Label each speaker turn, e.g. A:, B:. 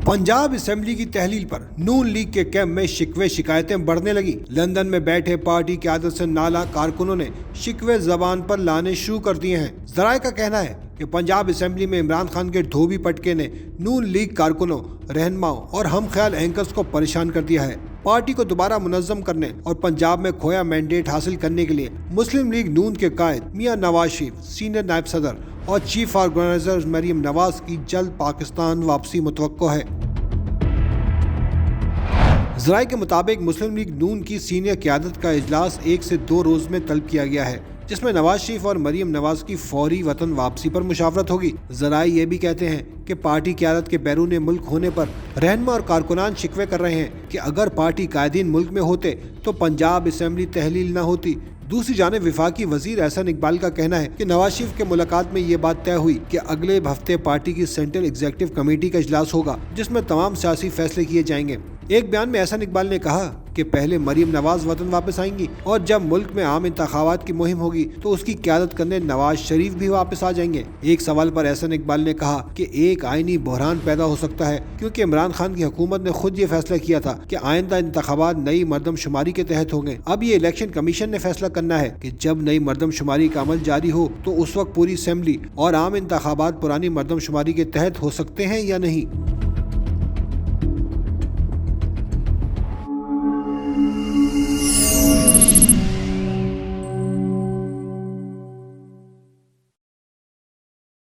A: Punjab assembly की तहलील पर नून league के कैंप में शिकवे शिकायतें बढ़ने लगी। लंदन में बैठे पार्टी क़यादत से नाला कारकुनों ने शिकवे जबान पर लाने शुरू कर दिए हैं। जराये का कहना है कि पंजाब असेंबली में इमरान खान के धोबी पटके ने नून लीग कारकुनों, रहनुमाओं और हम ख्याल एंकर्स को परेशान कर दिया है। पार्टी को दोबारा मुनज़्ज़म करने और पंजाब में खोया मैंडेट हासिल करने के लिए मुस्लिम लीग नून के कायद मियां नवाज शरीफ, सीनियर नायब सदर और चीफ ऑर्गेनाइजर मरियम नवाज की जल्द पाकिस्तान वापसी मुतवक्को है। ज़राए के मुताबिक मुस्लिम लीग नून की सीनियर क़यादत का इजलास 1 से 2 रोज में तलब किया गया है, जिसमें नवाज शरीफ और मरियम नवाज की फौरी वतन वापसी पर मुशावरत होगी। ज़राए ये भी कहते हैं कि पार्टी क़यादत के बैरून मुल्क होने पर रहनुमा और कारकुनान शिकवे कर रहे हैं कि अगर पार्टी कायदीन मुल्क में होते तो पंजाब असेंबली तहलील न होती। दूसरी जानिब वफाकी वजीर एहसन इकबाल का कहना है कि नवाज शरीफ के मुलाकात में ये बात तय हुई कि अगले हफ्ते पार्टी की सेंट्रल एग्जीक्यूटिव कमेटी का इजलास होगा, जिसमें तमाम सियासी फैसले किए जाएंगे। एक बयान में एहसन इकबाल ने कहा कि पहले मरियम नवाज वतन वापस आएंगी और जब मुल्क में आम इंतखाबात की मुहिम होगी तो उसकी क़यादत करने नवाज शरीफ भी वापस आ जाएंगे। एक सवाल पर एहसन इकबाल ने कहा कि एक आईनी बहरान पैदा हो सकता है, क्योंकि इमरान खान की हुकूमत ने खुद ये फैसला किया था कि आइंदा इंतखाबात नई मरदमशुमारी के तहत होंगे। अब ये इलेक्शन कमीशन ने फैसला करना है कि जब नई मरदमशुमारी का अमल जारी हो तो उस वक्त पूरी असेंबली और आम इंतखाबात पुरानी मरदमशुमारी के तहत हो सकते हैं या नहीं।